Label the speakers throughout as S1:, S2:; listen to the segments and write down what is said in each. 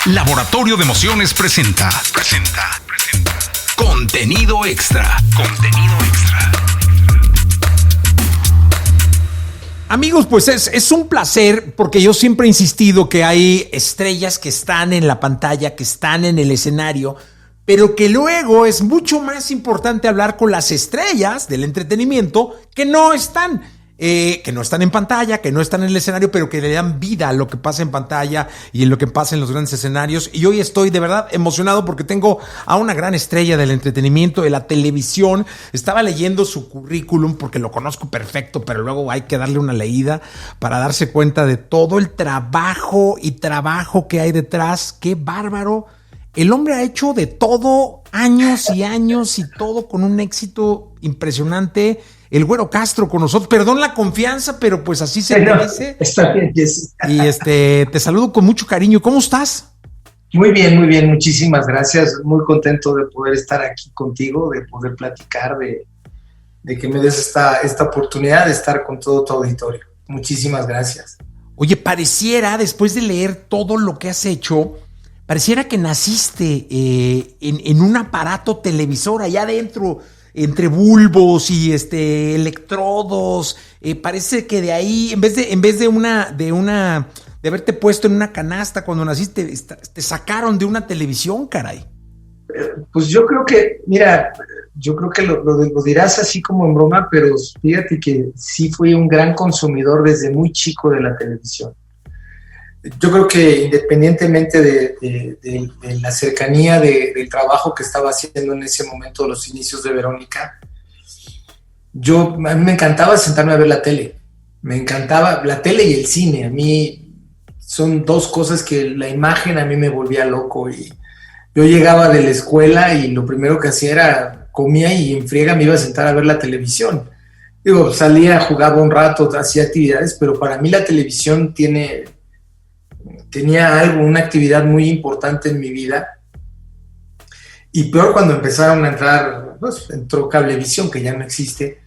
S1: Laboratorio de Emociones presenta Contenido Extra.
S2: Amigos, pues es un placer porque yo siempre he insistido que hay estrellas que están en la pantalla, que están en el escenario, pero que luego es mucho más importante hablar con las estrellas del entretenimiento que no están en pantalla, que no están en el escenario, pero que le dan vida a lo que pasa en pantalla y en lo que pasa en los grandes escenarios. Y hoy estoy de verdad emocionado porque tengo a una gran estrella del entretenimiento, de la televisión. Estaba leyendo su currículum porque lo conozco perfecto, pero luego hay que darle una leída para darse cuenta de todo el trabajo que hay detrás. ¡Qué bárbaro! El hombre ha hecho de todo, años y años, y todo con un éxito impresionante. El Güero Castro con nosotros. Perdón la confianza, pero pues así se merece.
S3: Está bien, Jessica.
S2: Y te saludo con mucho cariño. ¿Cómo estás?
S3: Muy bien, muchísimas gracias. Muy contento de poder estar aquí contigo, de poder platicar, de que me des esta oportunidad de estar con todo tu auditorio. Muchísimas gracias.
S2: Oye, pareciera, después de leer todo lo que has hecho, pareciera que naciste en un aparato televisor allá adentro, entre bulbos y electrodos. Parece que de ahí, en vez de haberte puesto en una canasta cuando naciste, te sacaron de una televisión, caray.
S3: Pues yo creo que, mira, lo dirás así como en broma, pero fíjate que sí fui un gran consumidor desde muy chico de la televisión. Yo creo que independientemente de la cercanía del trabajo que estaba haciendo en ese momento, los inicios de Verónica, a mí me encantaba sentarme a ver la tele. Me encantaba la tele y el cine. A mí son dos cosas que la imagen a mí me volvía loco. Y yo llegaba de la escuela y lo primero que hacía era comía y en friega me iba a sentar a ver la televisión. Digo, salía, jugaba un rato, hacía actividades, pero para mí la televisión tenía una actividad muy importante en mi vida. Y peor cuando empezaron a entrar, pues entró Cablevisión, que ya no existe,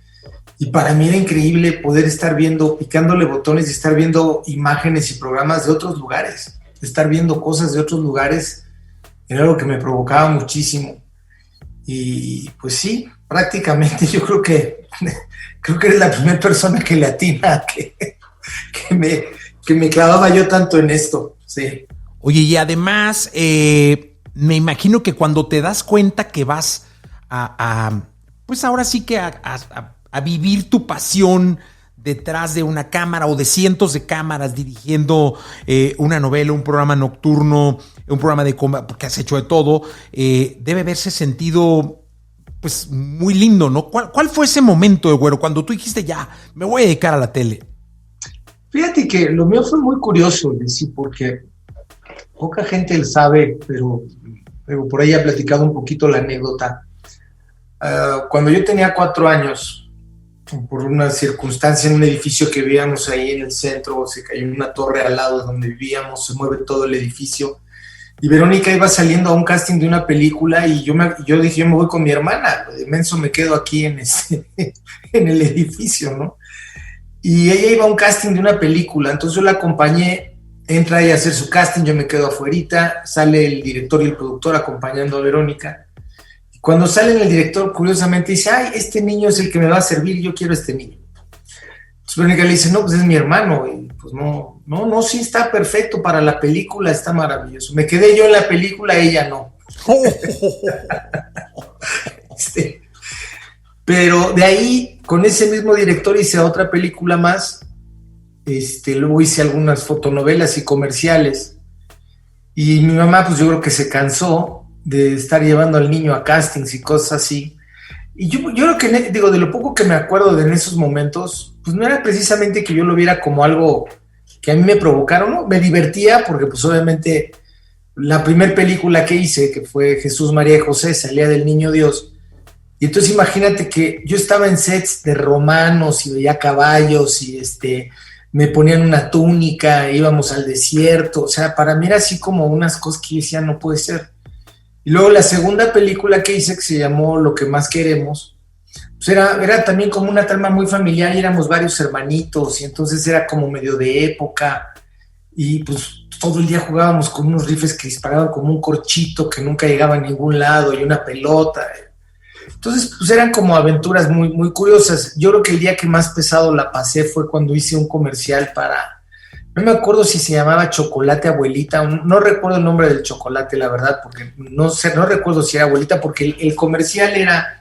S3: y para mí era increíble poder estar viendo, picándole botones y estar viendo imágenes y programas de otros lugares, estar viendo cosas de otros lugares, era algo que me provocaba muchísimo. Y pues sí, prácticamente yo creo que eres la primera persona que le atina que me clavaba yo tanto en esto, sí.
S2: Oye, y además, me imagino que cuando te das cuenta que vas pues ahora sí que a vivir tu pasión detrás de una cámara o de cientos de cámaras dirigiendo una novela, un programa nocturno, un programa de comedia, porque has hecho de todo, debe haberse sentido pues muy lindo, ¿no? ¿Cuál fue ese momento, Güero, cuando tú dijiste ya, me voy a dedicar a la tele?
S3: Fíjate que lo mío fue muy curioso, sí, porque poca gente lo sabe, pero por ahí he platicado un poquito la anécdota. Cuando yo tenía 4 años, por una circunstancia en un edificio que vivíamos ahí en el centro, se cayó una torre al lado de donde vivíamos, se mueve todo el edificio, y Verónica iba saliendo a un casting de una película, y yo dije, yo me voy con mi hermana, de menso me quedo aquí en el edificio, ¿no? Y ella iba a un casting de una película, entonces yo la acompañé, entra ella a hacer su casting, yo me quedo afuerita, sale el director y el productor acompañando a Verónica. Y cuando sale el director, curiosamente dice, ay, este niño es el que me va a servir, yo quiero este niño. Entonces Verónica le dice, no, pues es mi hermano, y pues no, sí está perfecto para la película, está maravilloso. Me quedé yo en la película, ella no. Pero de ahí, con ese mismo director hice otra película más, luego hice algunas fotonovelas y comerciales, y mi mamá pues yo creo que se cansó de estar llevando al niño a castings y cosas así, y yo creo que, de lo poco que me acuerdo de en esos momentos, pues no era precisamente que yo lo viera como algo que a mí me provocara, ¿no? Me divertía porque pues obviamente la primera película que hice, que fue Jesús, María y José, salía del Niño Dios. Y entonces imagínate que yo estaba en sets de romanos y veía caballos y me ponían una túnica, íbamos al desierto, o sea, para mí era así como unas cosas que yo decía, no puede ser. Y luego la segunda película que hice, que se llamó Lo que más queremos, pues era también como una trama muy familiar y éramos varios hermanitos y entonces era como medio de época y pues todo el día jugábamos con unos rifles que disparaban como un corchito que nunca llegaba a ningún lado y una pelota. Entonces, pues eran como aventuras muy, muy curiosas. Yo creo que el día que más pesado la pasé fue cuando hice un comercial para, no me acuerdo si se llamaba Chocolate Abuelita, no recuerdo el nombre del chocolate, la verdad, porque no sé, no recuerdo si era abuelita, porque el comercial era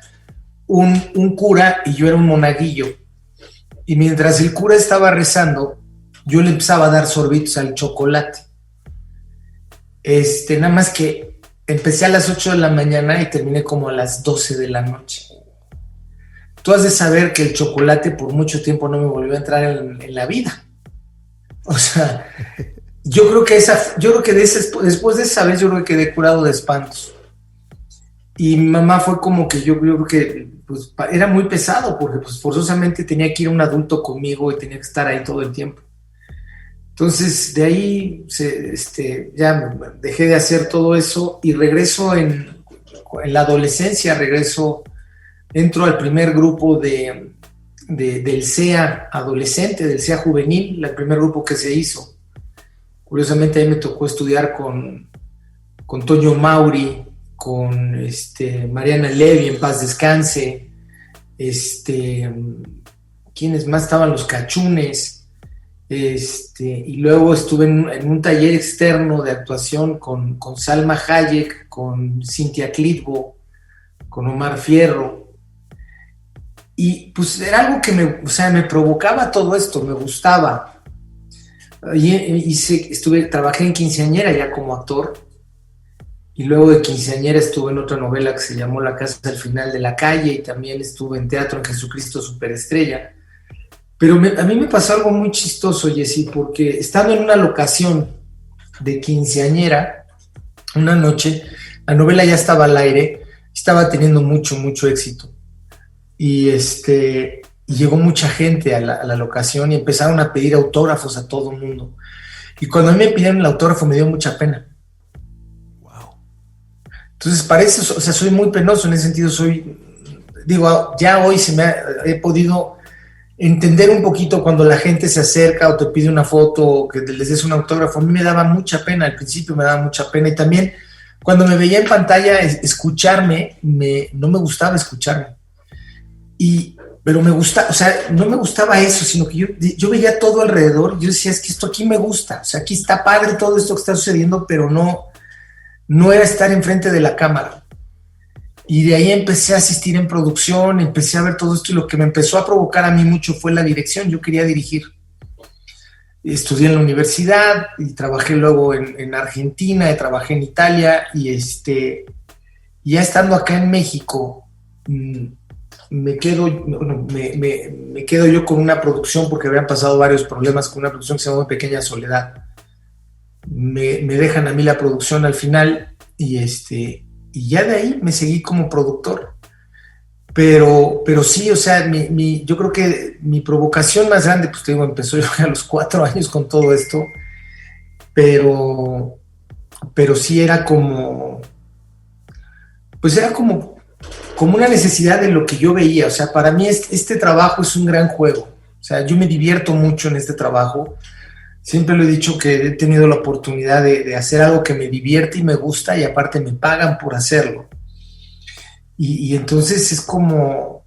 S3: un cura y yo era un monaguillo. Y mientras el cura estaba rezando, yo le empezaba a dar sorbitos al chocolate. Nada más que empecé a las 8 de la mañana y terminé como a las 12 de la noche. Tú has de saber que el chocolate por mucho tiempo no me volvió a entrar en la vida. O sea, yo creo que después de esa vez yo creo que quedé curado de espantos. Y mi mamá fue como que yo creo que pues, era muy pesado porque pues, forzosamente tenía que ir un adulto conmigo y tenía que estar ahí todo el tiempo. Entonces, de ahí ya dejé de hacer todo eso y regreso en la adolescencia, entro al primer grupo del CEA adolescente, del CEA juvenil, el primer grupo que se hizo. Curiosamente, ahí me tocó estudiar con Toño Mauri, con Mariana Levy, en paz descanse, ¿quiénes más estaban? Los Cachunes. Y luego estuve en un taller externo de actuación con Salma Hayek, con Cintia Clitbo, con Omar Fierro. Y pues era algo que me provocaba todo esto, me gustaba. Trabajé en Quinceañera ya como actor. Y luego de Quinceañera estuve en otra novela que se llamó La Casa al Final de la Calle y también estuve en teatro en Jesucristo Superestrella. Pero a mí me pasó algo muy chistoso, Jessy, porque estando en una locación de Quinceañera, una noche, la novela ya estaba al aire, estaba teniendo mucho, mucho éxito. Y llegó mucha gente a la locación y empezaron a pedir autógrafos a todo el mundo. Y cuando a mí me pidieron el autógrafo me dio mucha pena. Wow. Entonces, parece, o sea, soy muy penoso en ese sentido, ya hoy he podido entender un poquito cuando la gente se acerca o te pide una foto o que les des un autógrafo. A mí me daba mucha pena, al principio me daba mucha pena y también cuando me veía en pantalla escucharme, no me gustaba escucharme. Pero me gusta, o sea, no me gustaba eso, sino que yo veía todo alrededor y yo decía, es que esto aquí me gusta, o sea, aquí está padre todo esto que está sucediendo, pero no era estar enfrente de la cámara. Y de ahí empecé a asistir en producción, empecé a ver todo esto y lo que me empezó a provocar a mí mucho fue la dirección. Yo quería dirigir. Estudié en la universidad y trabajé luego en Argentina, trabajé en Italia y ya estando acá en México me quedo yo con una producción porque habían pasado varios problemas con una producción que se llama Pequeña Soledad. Me dejan a mí la producción al final y ya de ahí me seguí como productor. Pero sí, o sea, yo creo que mi provocación más grande, pues te digo, empezó yo a los 4 años con todo esto, pero sí era como una necesidad de lo que yo veía. O sea, para mí este trabajo es un gran juego. O sea, yo me divierto mucho en este trabajo. Siempre lo he dicho que he tenido la oportunidad de hacer algo que me divierte y me gusta y aparte me pagan por hacerlo. Y entonces es como,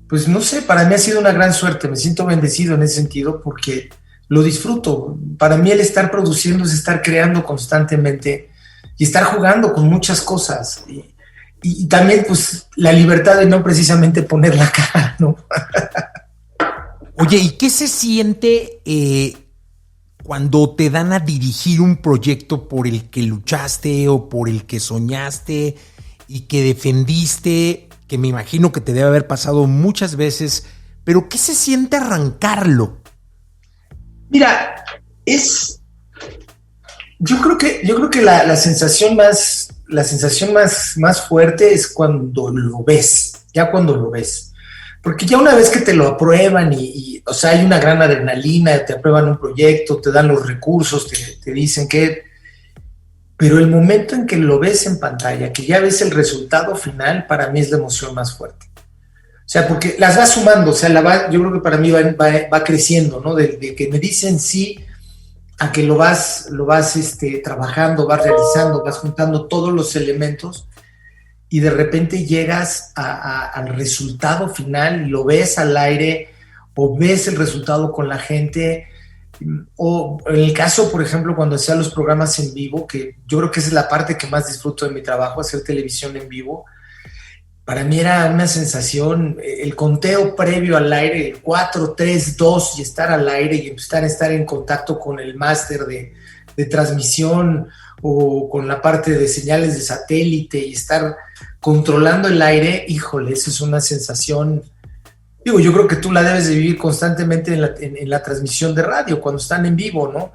S3: pues no sé, para mí ha sido una gran suerte, me siento bendecido en ese sentido porque lo disfruto. Para mí el estar produciendo es estar creando constantemente y estar jugando con muchas cosas. Y también pues la libertad de no precisamente poner la cara, ¿no?
S2: Oye, ¿y qué se siente cuando te dan a dirigir un proyecto por el que luchaste o por el que soñaste y que defendiste, que me imagino que te debe haber pasado muchas veces, pero qué se siente arrancarlo?
S3: Mira, yo creo que la sensación más fuerte es cuando lo ves, porque ya una vez que te lo aprueban o sea, hay una gran adrenalina, te aprueban un proyecto, te dan los recursos, te dicen que... Pero el momento en que lo ves en pantalla, que ya ves el resultado final, para mí es la emoción más fuerte. O sea, porque las vas sumando, o sea, yo creo que para mí va creciendo, ¿no? De que me dicen sí, a que lo vas trabajando, vas realizando, vas juntando todos los elementos y de repente llegas al resultado final, lo ves al aire o ves el resultado con la gente, o en el caso, por ejemplo, cuando hacía los programas en vivo, que yo creo que esa es la parte que más disfruto de mi trabajo, hacer televisión en vivo. Para mí era una sensación, el conteo previo al aire, el 4, 3, 2, y estar al aire y estar en contacto con el máster de transmisión o con la parte de señales de satélite y estar controlando el aire, híjole, eso es una sensación. Digo, yo creo que tú la debes de vivir constantemente en la transmisión de radio, cuando están en vivo, ¿no?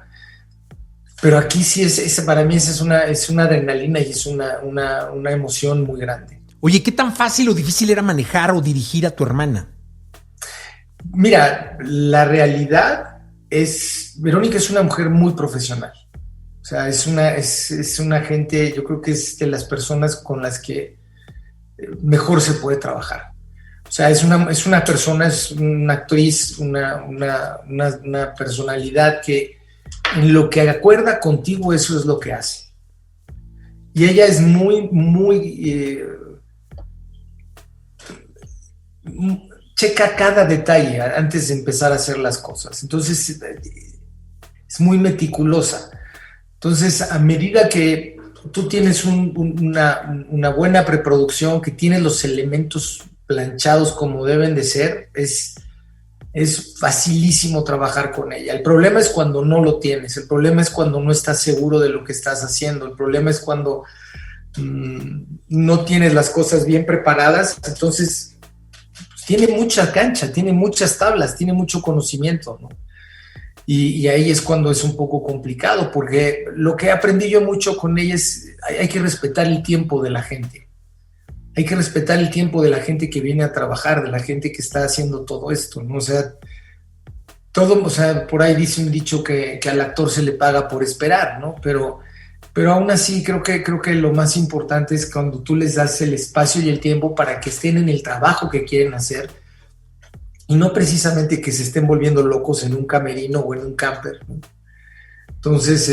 S3: Pero aquí sí, para mí es una adrenalina y es una emoción muy grande.
S2: Oye, ¿qué tan fácil o difícil era manejar o dirigir a tu hermana?
S3: Mira, la realidad Verónica es una mujer muy profesional. O sea, es una gente, yo creo que es de las personas con las que mejor se puede trabajar. O sea, es una persona, es una actriz, una personalidad que en lo que acuerda contigo, eso es lo que hace. Y ella es muy, muy... checa cada detalle antes de empezar a hacer las cosas. Entonces, es muy meticulosa. Entonces, a medida que tú tienes una buena preproducción, que tienes los elementos planchados como deben de ser, es facilísimo trabajar con ella. El problema es cuando no lo tienes, el problema es cuando no estás seguro de lo que estás haciendo, el problema es cuando no tienes las cosas bien preparadas. Entonces, tiene mucha cancha, tiene muchas tablas, tiene mucho conocimiento, ¿no? Y ahí es cuando es un poco complicado, porque lo que aprendí yo mucho con ella es hay que respetar el tiempo de la gente. Hay que respetar el tiempo de la gente que viene a trabajar, de la gente que está haciendo todo esto, ¿no? O sea, por ahí dice un dicho que al actor se le paga por esperar, ¿no? Pero aún así creo que lo más importante es cuando tú les das el espacio y el tiempo para que estén en el trabajo que quieren hacer y no precisamente que se estén volviendo locos en un camerino o en un camper, ¿no? Entonces,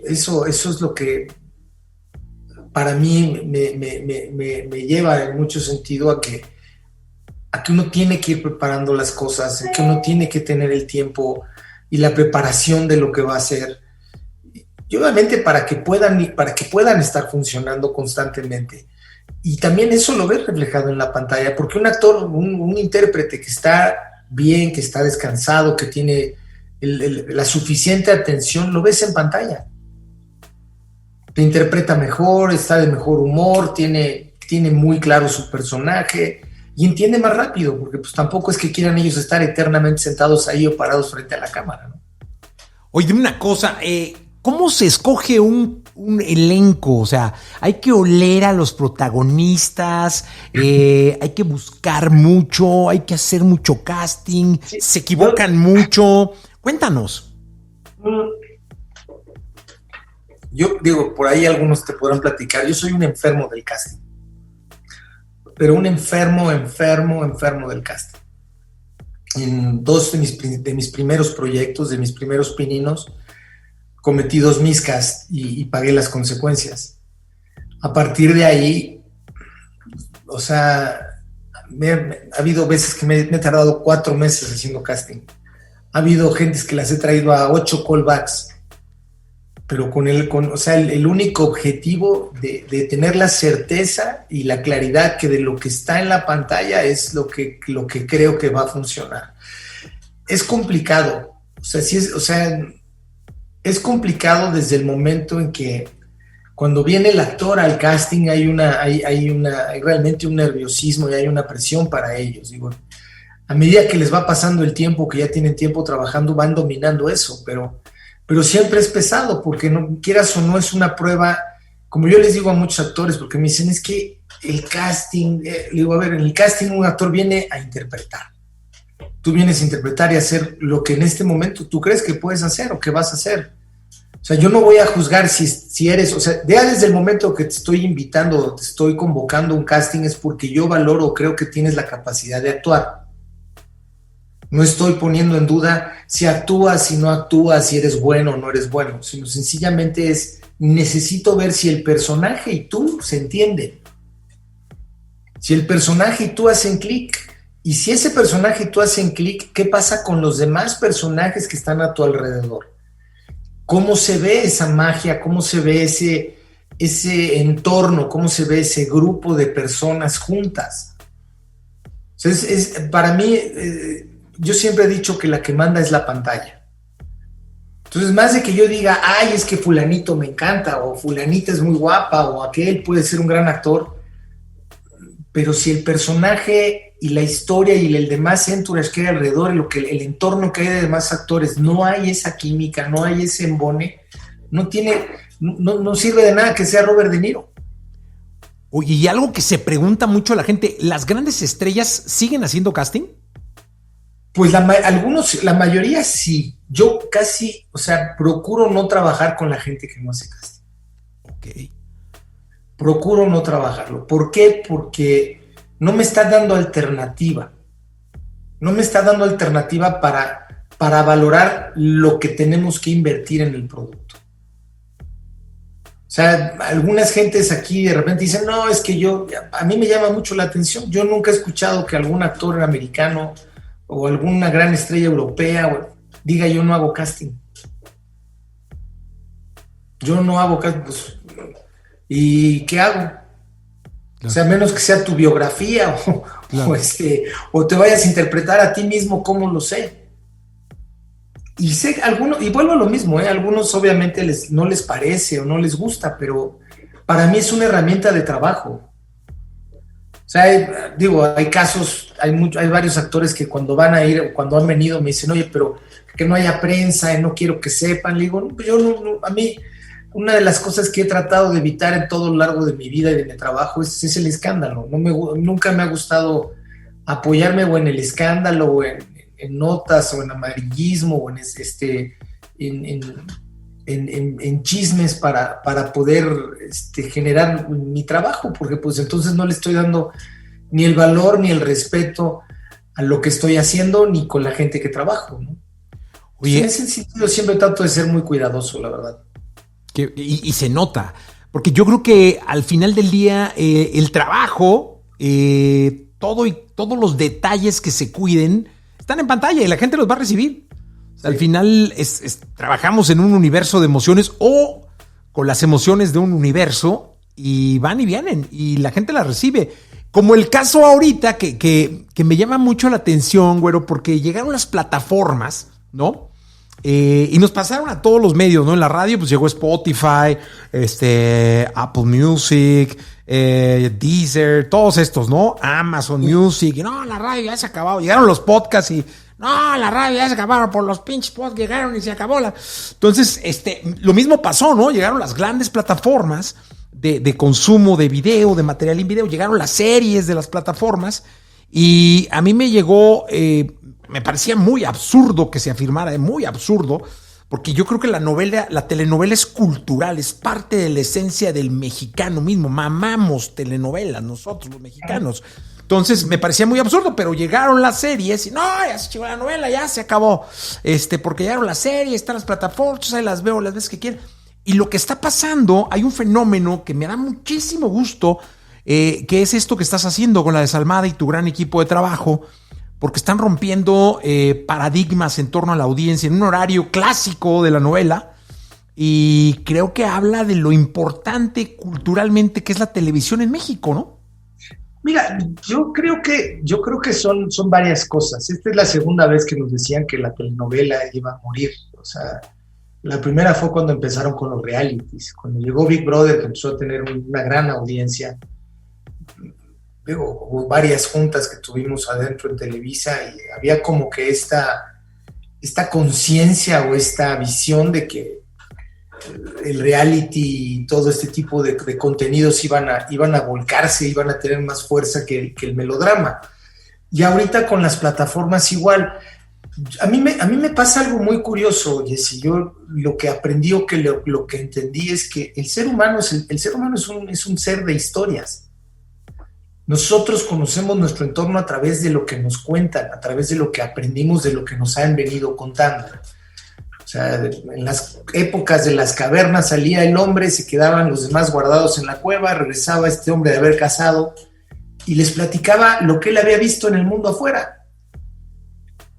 S3: eso es lo que para mí me lleva en mucho sentido a que uno tiene que ir preparando las cosas, a que uno tiene que tener el tiempo y la preparación de lo que va a hacer. Y obviamente para que puedan estar funcionando constantemente. Y también eso lo ves reflejado en la pantalla, porque un actor, un intérprete que está bien, que está descansado, que tiene la suficiente atención, lo ves en pantalla. Te interpreta mejor, está de mejor humor, tiene muy claro su personaje y entiende más rápido, porque pues tampoco es que quieran ellos estar eternamente sentados ahí o parados frente a la cámara, ¿no?
S2: Oye, dime una cosa, ¿cómo se escoge un elenco? O sea, hay que oler a los protagonistas, hay que buscar mucho, hay que hacer mucho casting, sí, se equivocan mucho. Cuéntanos.
S3: Yo digo, por ahí algunos te podrán platicar, yo soy un enfermo del casting, pero un enfermo del casting. En dos de mis primeros proyectos, de mis primeros pininos, cometí 2 miscas y pagué las consecuencias. A partir de ahí, o sea, ha habido veces que me he tardado 4 meses haciendo casting. Ha habido gentes que las he traído a 8 callbacks, pero con el único objetivo de tener la certeza y la claridad que de lo que está en la pantalla es lo que creo que va a funcionar. Es complicado, es complicado desde el momento en que cuando viene el actor al casting hay realmente un nerviosismo y hay una presión para ellos. Digo, a medida que les va pasando el tiempo, que ya tienen tiempo trabajando, van dominando eso, pero siempre es pesado, porque no quieras o no es una prueba, como yo les digo a muchos actores, porque me dicen, es que el casting, digo, a ver, en el casting un actor viene a interpretar. Tú vienes a interpretar y hacer lo que en este momento tú crees que puedes hacer o que vas a hacer. O sea, yo no voy a juzgar si eres, o sea, ya desde el momento que te estoy invitando, te estoy convocando a un casting, es porque yo valoro o creo que tienes la capacidad de actuar. No estoy poniendo en duda si actúas, si no actúas, si eres bueno o no eres bueno, sino sencillamente necesito ver si el personaje y tú se entienden. Si el personaje y tú hacen clic, y si ese personaje y tú hacen clic, ¿qué pasa con los demás personajes que están a tu alrededor? ¿Cómo se ve esa magia? ¿Cómo se ve ese entorno? ¿Cómo se ve ese grupo de personas juntas? Entonces, para mí, yo siempre he dicho que la que manda es la pantalla. Entonces, más de que yo diga, ay, es que fulanito me encanta, o fulanita es muy guapa, o aquel puede ser un gran actor, pero si el personaje y la historia y el demás entourage que hay alrededor, el entorno que hay de demás actores, no hay esa química, no hay ese embone, no sirve de nada que sea Robert De Niro.
S2: Oye, y algo que se pregunta mucho la gente, ¿las grandes estrellas siguen haciendo casting?
S3: Pues la mayoría sí. Yo casi, procuro no trabajar con la gente que no hace casting.
S2: Ok.
S3: Procuro no trabajarlo. ¿Por qué? Porque no me está dando alternativa. No me está dando alternativa para valorar lo que tenemos que invertir en el producto. O sea, algunas gentes aquí de repente dicen, no, es que a mí me llama mucho la atención. Yo nunca he escuchado que algún actor americano o alguna gran estrella europea diga, yo no hago casting. Yo no hago casting. Pues, ¿y qué hago? Claro. O sea, menos que sea tu biografía claro. o te vayas a interpretar a ti mismo, ¿cómo lo sé? Y sé algunos, y vuelvo a lo mismo, algunos obviamente no les parece o no les gusta, pero para mí es una herramienta de trabajo. O sea, hay casos, hay varios actores que cuando van a ir o cuando han venido me dicen, oye, pero que no haya prensa, no quiero que sepan. Le digo, a mí, una de las cosas que he tratado de evitar en todo lo largo de mi vida y de mi trabajo es el escándalo. Nunca me ha gustado apoyarme o en el escándalo o en notas o en amarillismo o en chismes para poder generar mi trabajo, porque pues entonces no le estoy dando ni el valor ni el respeto a lo que estoy haciendo ni con la gente que trabajo, ¿no? Oye, en ese sentido siempre trato de ser muy cuidadoso, la verdad.
S2: Y se nota, porque yo creo que al final del día el trabajo, todos los detalles que se cuiden están en pantalla y la gente los va a recibir. O sea, sí. Al final trabajamos en un universo de emociones o con las emociones de un universo y van y vienen y la gente las recibe. Como el caso ahorita que me llama mucho la atención, güero, porque llegaron las plataformas, ¿no? Y nos pasaron a todos los medios, ¿no? En la radio pues llegó Spotify, Apple Music, Deezer, todos estos, ¿no? Amazon Music, y no, la radio ya se acabó. Llegaron los podcasts y no, la radio ya se acabaron por los pinches podcasts, llegaron y se acabó Entonces, lo mismo pasó, ¿no? Llegaron las grandes plataformas de consumo de video, de material en video, llegaron las series de las plataformas y a mí me llegó, me parecía muy absurdo que se afirmara, muy absurdo, porque yo creo que la telenovela es cultural, es parte de la esencia del mexicano mismo, mamamos telenovelas nosotros los mexicanos. Entonces me parecía muy absurdo, pero llegaron las series y no, ya se chingó la novela, ya se acabó. Porque llegaron las series, están las plataformas, ahí las veo las veces que quieren. Y lo que está pasando, hay un fenómeno que me da muchísimo gusto, que es esto que estás haciendo con la Desalmada y tu gran equipo de trabajo, porque están rompiendo paradigmas en torno a la audiencia en un horario clásico de la novela. Y creo que habla de lo importante culturalmente que es la televisión en México, ¿no?
S3: Mira, yo creo que son varias cosas. Esta es la segunda vez que nos decían que la telenovela iba a morir. O sea, la primera fue cuando empezaron con los realities. Cuando llegó Big Brother, que empezó a tener una gran audiencia. Hubo varias juntas que tuvimos adentro en Televisa y había como que esta conciencia o esta visión de que el reality y todo este tipo de contenidos iban a volcarse, iban a tener más fuerza que el melodrama. Y ahorita con las plataformas igual. A mí me pasa algo muy curioso, Jesse. Yo lo que aprendí o que lo que entendí es que el ser humano es un ser de historias. Nosotros conocemos nuestro entorno a través de lo que nos cuentan, a través de lo que aprendimos, de lo que nos han venido contando. O sea, en las épocas de las cavernas salía el hombre, se quedaban los demás guardados en la cueva, regresaba este hombre de haber cazado y les platicaba lo que él había visto en el mundo afuera.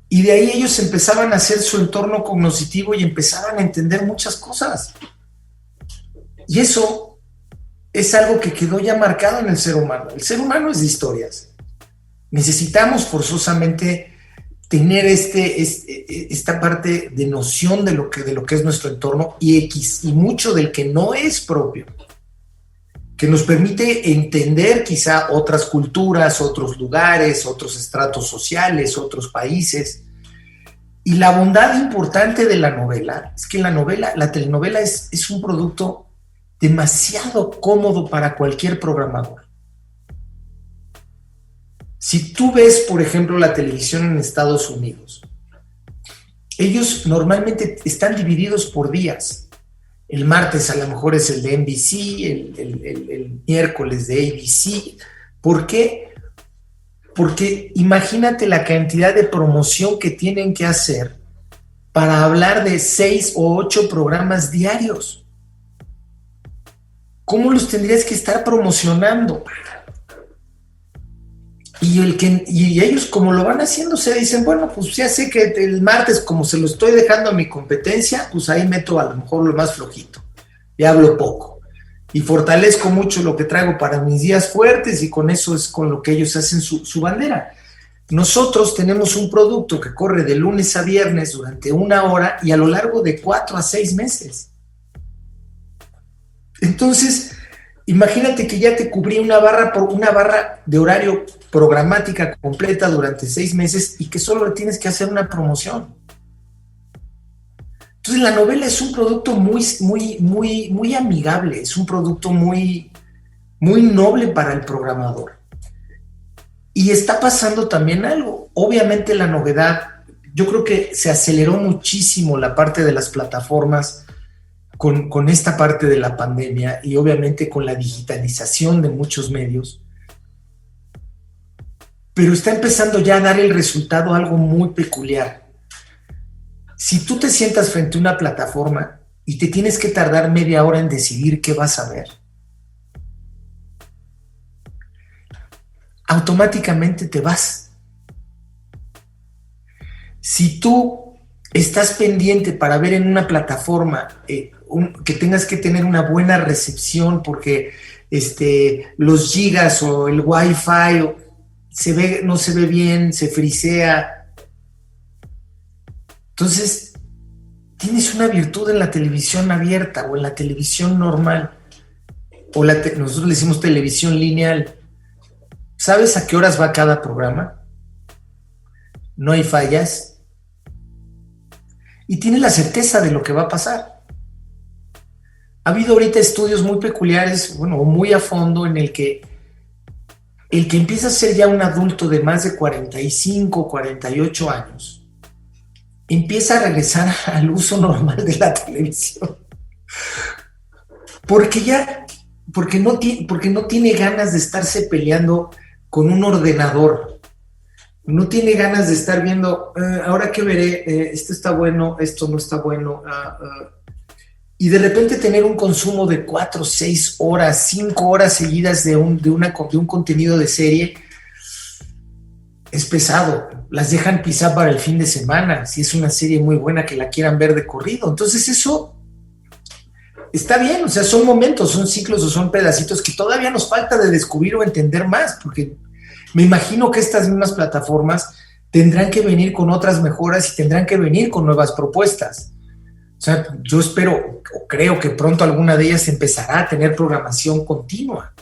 S3: Y de ahí ellos empezaban a hacer su entorno cognoscitivo y empezaban a entender muchas cosas. Y eso es algo que quedó ya marcado en el ser humano. El ser humano es de historias. Necesitamos forzosamente tener esta parte de noción de lo que es nuestro entorno y mucho del que no es propio, que nos permite entender quizá otras culturas, otros lugares, otros estratos sociales, otros países. Y la bondad importante de la novela es que la telenovela es un producto demasiado cómodo para cualquier programador. Si tú ves, por ejemplo, la televisión en Estados Unidos, ellos normalmente están divididos por días. El martes a lo mejor es el de NBC, el miércoles de ABC. ¿Por qué? Porque imagínate la cantidad de promoción que tienen que hacer para hablar de 6 o 8 programas diarios. ¿Cómo los tendrías que estar promocionando? Y ellos, como lo van haciendo, se dicen, bueno, pues ya sé que el martes, como se lo estoy dejando a mi competencia, pues ahí meto a lo mejor lo más flojito y hablo poco. Y fortalezco mucho lo que traigo para mis días fuertes y con eso es con lo que ellos hacen su bandera. Nosotros tenemos un producto que corre de lunes a viernes durante 1 hora y a lo largo de 4 a 6 meses. Entonces, imagínate que ya te cubrí una barra de horario programática completa durante 6 meses y que solo le tienes que hacer una promoción. Entonces, la novela es un producto muy amigable, es un producto muy noble para el programador. Y está pasando también algo. Obviamente la novedad, yo creo que se aceleró muchísimo la parte de las plataformas con esta parte de la pandemia y obviamente con la digitalización de muchos medios, pero está empezando ya a dar el resultado algo muy peculiar. Si tú te sientas frente a una plataforma y te tienes que tardar media hora en decidir qué vas a ver, automáticamente te vas. Si tú estás pendiente para ver en una plataforma que tengas que tener una buena recepción porque los gigas o el wifi no se ve bien, se frisea. Entonces, tienes una virtud en la televisión abierta o en la televisión normal, o nosotros le decimos televisión lineal. ¿Sabes a qué horas va cada programa? No hay fallas. Y tienes la certeza de lo que va a pasar. Ha habido ahorita estudios muy peculiares, muy a fondo, en el que empieza a ser ya un adulto de más de 45, 48 años, empieza a regresar al uso normal de la televisión. Porque no tiene ganas de estarse peleando con un ordenador. No tiene ganas de estar viendo, ahora qué veré, esto está bueno, esto no está bueno. Y de repente tener un consumo de 4, 6 horas, 5 horas seguidas de un contenido de serie es pesado. Las dejan pisar para el fin de semana, si es una serie muy buena que la quieran ver de corrido. Entonces eso está bien, o sea, son momentos, son ciclos o son pedacitos que todavía nos falta de descubrir o entender más, porque me imagino que estas mismas plataformas tendrán que venir con otras mejoras y tendrán que venir con nuevas propuestas. O sea, yo espero o creo que pronto alguna de ellas empezará a tener programación continua.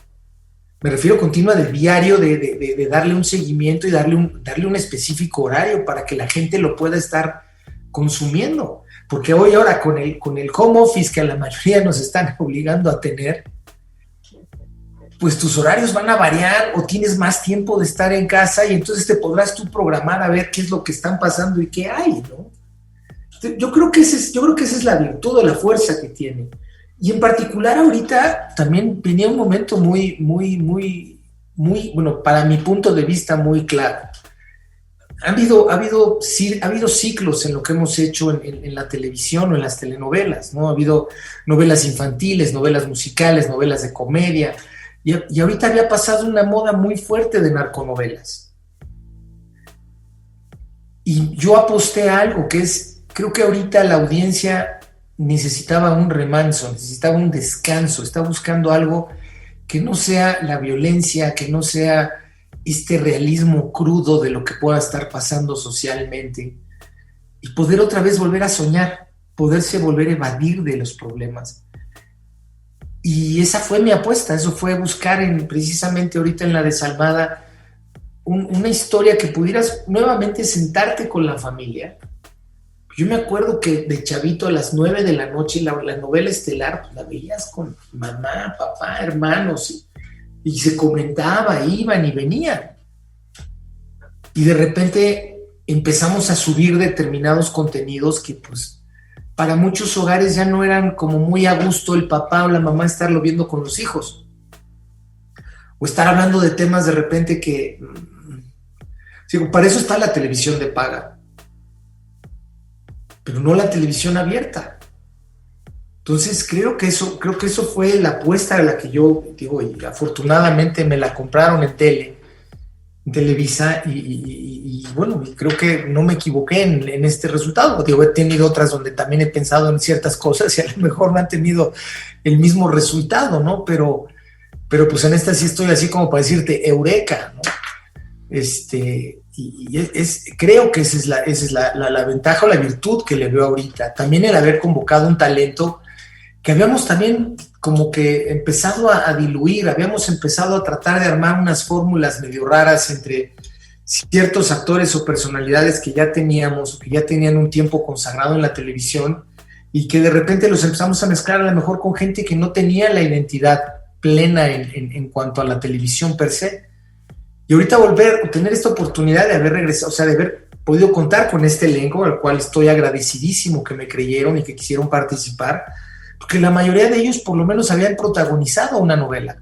S3: Me refiero continua del diario, de darle un seguimiento y darle un específico horario para que la gente lo pueda estar consumiendo. Porque hoy ahora con el home office que a la mayoría nos están obligando a tener, pues tus horarios van a variar o tienes más tiempo de estar en casa y entonces te podrás tú programar a ver qué es lo que están pasando y qué hay, ¿no? Yo creo que esa es la virtud o la fuerza que tiene. Y en particular ahorita también venía un momento muy muy, bueno, para mi punto de vista muy claro. Ha habido ciclos en lo que hemos hecho en la televisión o en las telenovelas, ¿no? Ha habido novelas infantiles, novelas musicales, novelas de comedia, y ahorita había pasado una moda muy fuerte de narconovelas. Y yo aposté a algo que es, creo que ahorita la audiencia necesitaba un remanso, necesitaba un descanso, está buscando algo que no sea la violencia, que no sea este realismo crudo de lo que pueda estar pasando socialmente, y poder otra vez volver a soñar, poderse volver a evadir de los problemas. Y esa fue mi apuesta, eso fue buscar precisamente ahorita en La Desalmada una historia que pudieras nuevamente sentarte con la familia. Yo me acuerdo que de chavito a las 9 de la noche la novela estelar, pues la veías con mamá, papá, hermanos, y se comentaba, iban y venían. Y de repente empezamos a subir determinados contenidos que pues para muchos hogares ya no eran como muy a gusto el papá o la mamá estarlo viendo con los hijos. O estar hablando de temas de repente que... para eso está la televisión de paga, pero no la televisión abierta. Entonces creo que eso fue la apuesta a la que yo digo, y afortunadamente me la compraron en Televisa, y bueno, creo que no me equivoqué en este resultado. Digo, he tenido otras donde también he pensado en ciertas cosas y a lo mejor no han tenido el mismo resultado, ¿no? Pero pues en esta sí estoy así como para decirte, eureka, ¿no? Creo que esa es la ventaja o la virtud que le veo ahorita. También el haber convocado un talento que habíamos también como que empezado a diluir, habíamos empezado a tratar de armar unas fórmulas medio raras entre ciertos actores o personalidades que ya teníamos, o que ya tenían un tiempo consagrado en la televisión, y que de repente los empezamos a mezclar a lo mejor con gente que no tenía la identidad plena en cuanto a la televisión per se. Y ahorita tener esta oportunidad de haber regresado, o sea, de haber podido contar con este elenco, al cual estoy agradecidísimo que me creyeron y que quisieron participar, porque la mayoría de ellos por lo menos habían protagonizado una novela.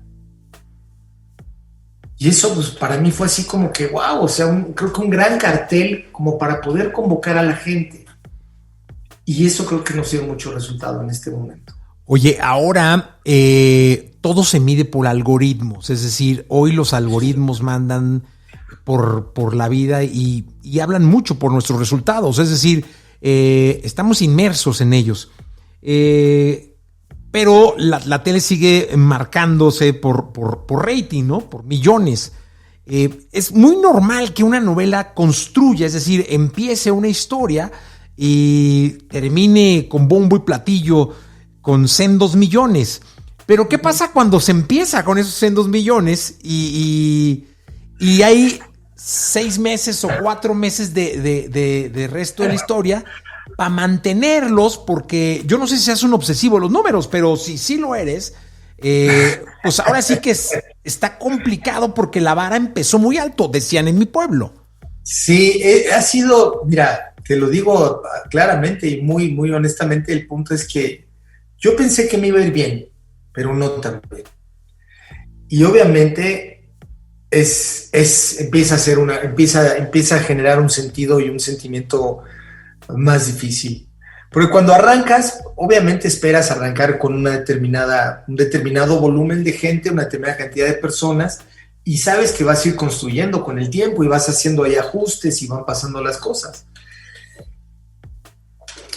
S3: Y eso pues para mí fue así como que wow, o sea, creo que un gran cartel como para poder convocar a la gente. Y eso creo que nos dio mucho resultado en este momento.
S2: Oye, ahora todo se mide por algoritmos, es decir, hoy los algoritmos mandan por la vida y hablan mucho por nuestros resultados, es decir, estamos inmersos en ellos. Pero la tele sigue marcándose por rating, ¿no? Por millones. Es muy normal que una novela construya, es decir, empiece una historia y termine con bombo y platillo con sendos millones. Pero ¿qué pasa cuando se empieza con esos sendos millones y hay 6 meses o 4 meses de resto de la historia para mantenerlos? Porque yo no sé si seas un obsesivo de los números, pero si sí lo eres, pues ahora sí que está complicado porque la vara empezó muy alto, decían en mi pueblo.
S3: Sí, ha sido, mira, te lo digo claramente y muy, muy honestamente, el punto es que yo pensé que me iba a ir bien, pero no tan bien. Y obviamente empieza a generar un sentido y un sentimiento más difícil. Porque cuando arrancas, obviamente esperas arrancar con un determinado volumen de gente, una determinada cantidad de personas, y sabes que vas a ir construyendo con el tiempo y vas haciendo ahí ajustes y van pasando las cosas.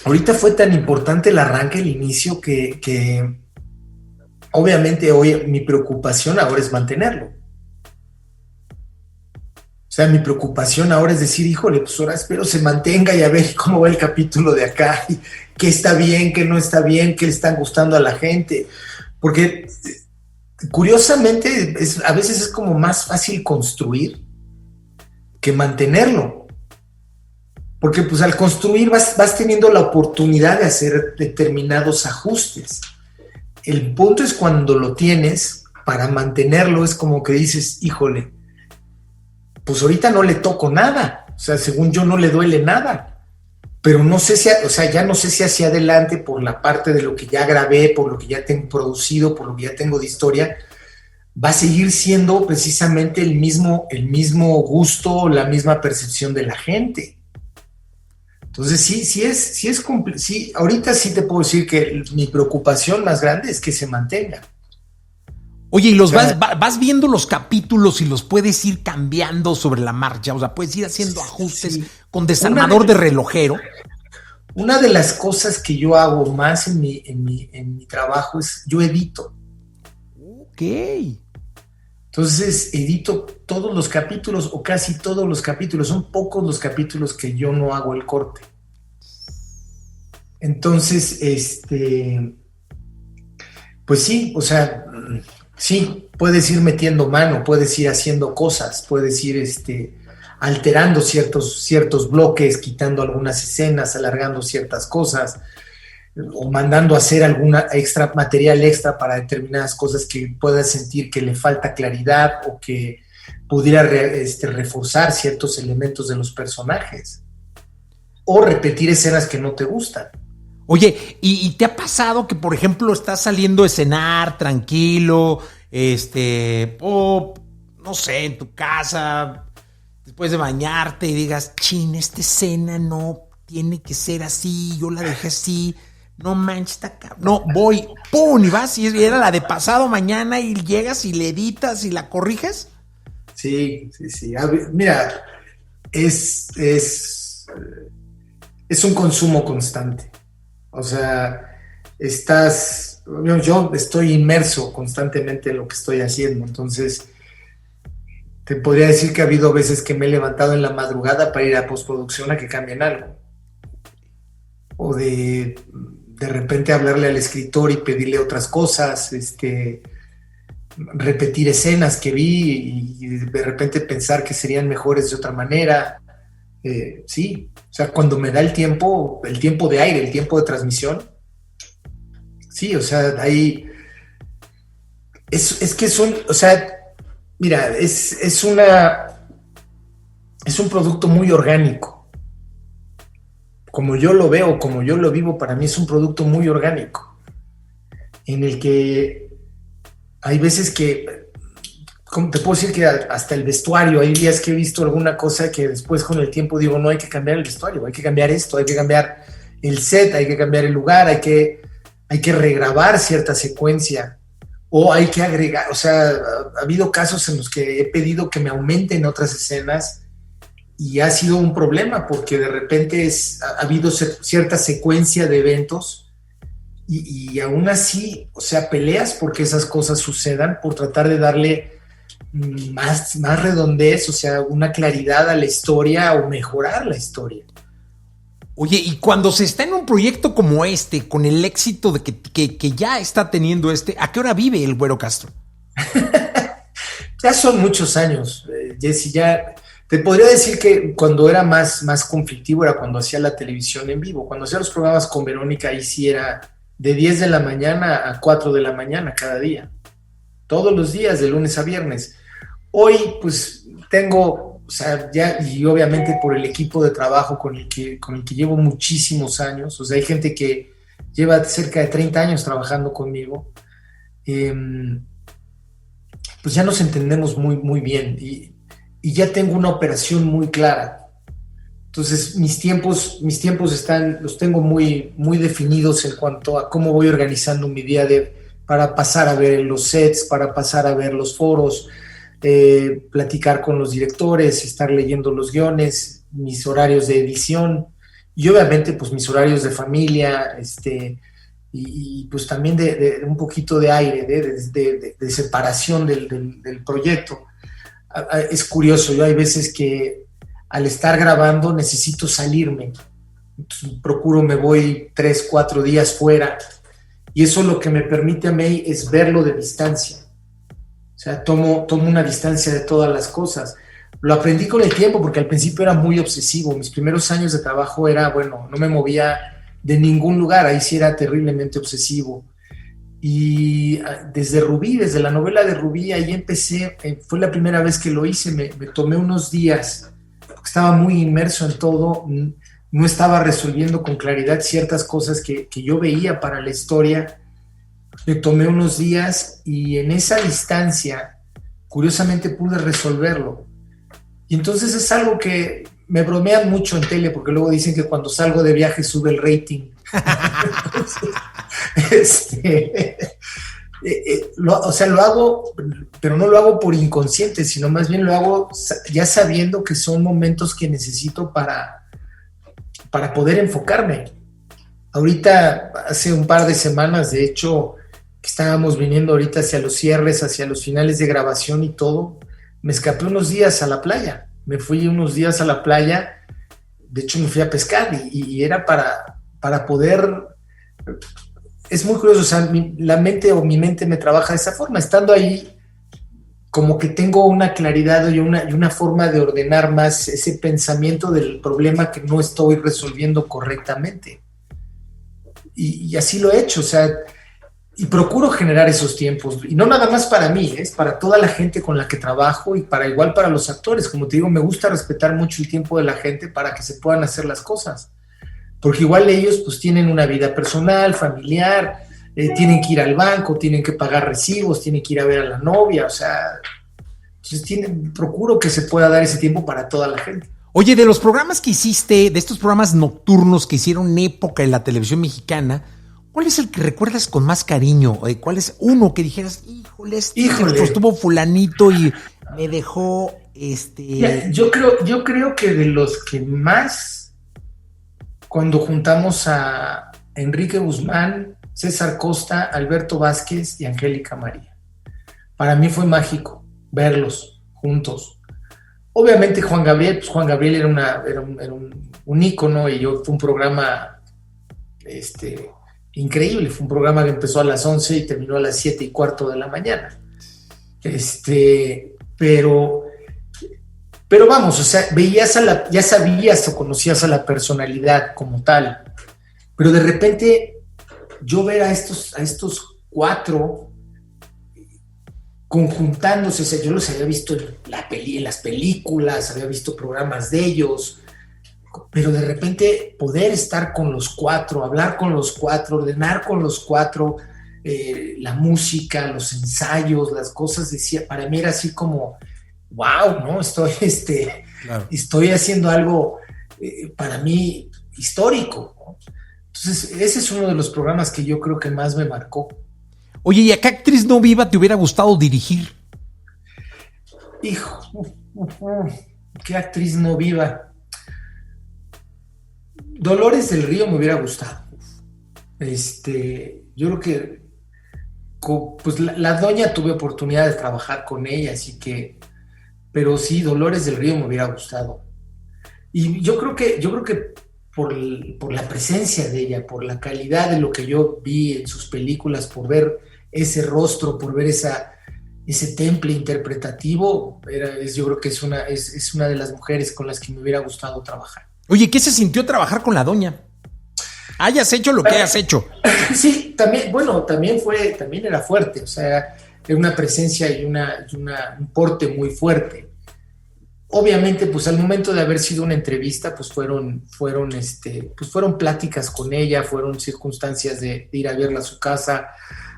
S3: Ahorita fue tan importante el arranque, el inicio, que obviamente hoy mi preocupación ahora es mantenerlo. O sea, mi preocupación ahora es decir, híjole, pues ahora espero se mantenga y a ver cómo va el capítulo de acá, y qué está bien, qué no está bien, qué le están gustando a la gente. Porque curiosamente a veces es como más fácil construir que mantenerlo. Porque pues al construir vas teniendo la oportunidad de hacer determinados ajustes. El punto es cuando lo tienes, para mantenerlo es como que dices, híjole, pues ahorita no le toco nada, o sea, según yo no le duele nada, pero no sé si, o sea, ya no sé si hacia adelante por la parte de lo que ya grabé, por lo que ya tengo producido, por lo que ya tengo de historia, va a seguir siendo precisamente el mismo gusto, la misma percepción de la gente. Entonces, sí, ahorita sí te puedo decir que mi preocupación más grande es que se mantenga.
S2: Oye, y vas viendo los capítulos y los puedes ir cambiando sobre la marcha, o sea, puedes ir haciendo ajustes con desarmador de relojero.
S3: Una de las cosas que yo hago más en mi trabajo es yo edito.
S2: Ok.
S3: Entonces edito todos los capítulos o casi todos los capítulos. Son pocos los capítulos que yo no hago el corte. Entonces, pues sí, o sea, sí, puedes ir metiendo mano, puedes ir haciendo cosas, puedes ir alterando ciertos bloques, quitando algunas escenas, alargando ciertas cosas, o mandando a hacer material extra para determinadas cosas que puedas sentir que le falta claridad o que pudiera reforzar ciertos elementos de los personajes, o repetir escenas que no te gustan.
S2: Oye, ¿y te ha pasado que, por ejemplo, estás saliendo a cenar tranquilo, o no sé, en tu casa, después de bañarte y digas, chin, esta escena no tiene que ser así, yo la dejé así, no manches, está cabrón. No, voy, pum, y vas, y era la de pasado mañana y llegas y le editas y la corriges?
S3: Sí. Mira, es un consumo constante. O sea, yo estoy inmerso constantemente en lo que estoy haciendo, entonces te podría decir que ha habido veces que me he levantado en la madrugada para ir a postproducción a que cambien algo, o de repente hablarle al escritor y pedirle otras cosas, repetir escenas que vi y de repente pensar que serían mejores de otra manera. Sí, o sea, cuando me da el tiempo de aire, el tiempo de transmisión, sí, o sea, ahí es que son, o sea, mira, es un producto muy orgánico. Como yo lo veo, como yo lo vivo, para mí es un producto muy orgánico, en el que hay veces que, te puedo decir que hasta el vestuario, hay días que he visto alguna cosa que después con el tiempo digo, no hay que cambiar el vestuario, hay que cambiar esto, hay que cambiar el set, hay que cambiar el lugar, hay que regrabar cierta secuencia, o hay que agregar, o sea, ha habido casos en los que he pedido que me aumenten otras escenas y ha sido un problema porque de repente ha habido cierta secuencia de eventos y aún así, o sea, peleas porque esas cosas sucedan, por tratar de darle más redondez, o sea, una claridad a la historia o mejorar la historia.
S2: Oye, y cuando se está en un proyecto como con el éxito de que ya está teniendo ¿a qué hora vive el Güero Castro?
S3: Ya son muchos años, Jesse, ya te podría decir que cuando era más conflictivo era cuando hacía la televisión en vivo, cuando hacía los programas con Verónica, ahí sí era de 10 de la mañana a 4 de la mañana cada día, todos los días, de lunes a viernes. Hoy, pues, tengo, o sea, ya, y obviamente por el equipo de trabajo con el que llevo muchísimos años, o sea, hay gente que lleva cerca de 30 años trabajando conmigo, pues ya nos entendemos muy bien y ya tengo una operación muy clara. Entonces, mis tiempos los tengo muy definidos en cuanto a cómo voy organizando mi día para pasar a ver los sets, para pasar a ver los foros, platicar con los directores, estar leyendo los guiones, mis horarios de edición y obviamente pues mis horarios de familia, y pues también de un poquito de aire, de separación del proyecto. Es curioso, yo hay veces que al estar grabando necesito salirme, entonces, me voy 3-4 días fuera y eso lo que me permite a mí es verlo de distancia. O sea, tomo una distancia de todas las cosas. Lo aprendí con el tiempo porque al principio era muy obsesivo. Mis primeros años de trabajo no me movía de ningún lugar. Ahí sí era terriblemente obsesivo. Y desde la novela de Rubí, ahí empecé. Fue la primera vez que lo hice. Me tomé unos días. Estaba muy inmerso en todo. No estaba resolviendo con claridad ciertas cosas que yo veía para la historia. Me tomé unos días y en esa distancia, curiosamente, pude resolverlo. Y entonces es algo que me bromean mucho en tele, porque luego dicen que cuando salgo de viaje sube el rating. Entonces, o sea, lo hago, pero no lo hago por inconsciente, sino más bien lo hago ya sabiendo que son momentos que necesito para poder enfocarme. Ahorita, hace un par de semanas, de hecho, que estábamos viniendo ahorita hacia los cierres, hacia los finales de grabación y todo, me escapé unos días a la playa. Me fui unos días a la playa, de hecho me fui a pescar y era para poder... Es muy curioso, o sea, la mente o mi mente me trabaja de esa forma. Estando ahí, como que tengo una claridad y una forma de ordenar más ese pensamiento del problema que no estoy resolviendo correctamente. Y así lo he hecho, o sea, y procuro generar esos tiempos, y no nada más para mí, es para toda la gente con la que trabajo y igual para los actores. Como te digo, me gusta respetar mucho el tiempo de la gente para que se puedan hacer las cosas, porque igual ellos pues tienen una vida personal, familiar, tienen que ir al banco, tienen que pagar recibos, tienen que ir a ver a la novia, o sea, entonces procuro que se pueda dar ese tiempo para toda la gente.
S2: Oye, de los programas que hiciste, de estos programas nocturnos que hicieron época en la televisión mexicana, ¿cuál es el que recuerdas con más cariño? ¿Cuál es uno que dijeras, híjole, estuvo fulanito y me dejó
S3: Ya, yo creo que de los que más, cuando juntamos a Enrique Guzmán, César Costa, Alberto Vázquez y Angélica María, para mí fue mágico verlos juntos. Obviamente Juan Gabriel era un ícono, y fue un programa increíble. Fue un programa que empezó a las 11 y terminó a las 7:15 de la mañana. Pero vamos, o sea, ya sabías o conocías a la personalidad como tal. Pero de repente yo ver a estos cuatro conjuntándose, o sea, yo los había visto en las películas, había visto programas de ellos, pero de repente poder estar con los cuatro, hablar con los cuatro, ordenar con los cuatro, la música, los ensayos, las cosas, para mí era así como, wow, ¿no? Estoy haciendo algo para mí histórico, ¿no? Entonces, ese es uno de los programas que yo creo que más me marcó.
S2: Oye, ¿y a qué actriz no viva te hubiera gustado dirigir?
S3: Hijo, ¿qué actriz no viva? Dolores del Río me hubiera gustado. Yo creo que pues la doña tuve oportunidad de trabajar con ella, así que, pero sí, Dolores del Río me hubiera gustado. Y yo creo que por la presencia de ella, por la calidad de lo que yo vi en sus películas, por ver ese rostro, por ver ese temple interpretativo, yo creo que es una de las mujeres con las que me hubiera gustado trabajar.
S2: Oye, ¿qué se sintió trabajar con la doña? Hayas hecho lo que hayas hecho.
S3: Sí, también era fuerte, o sea, era una presencia y un porte muy fuerte. Obviamente, pues al momento de haber sido una entrevista, pues fueron pláticas con ella, fueron circunstancias de ir a verla a su casa,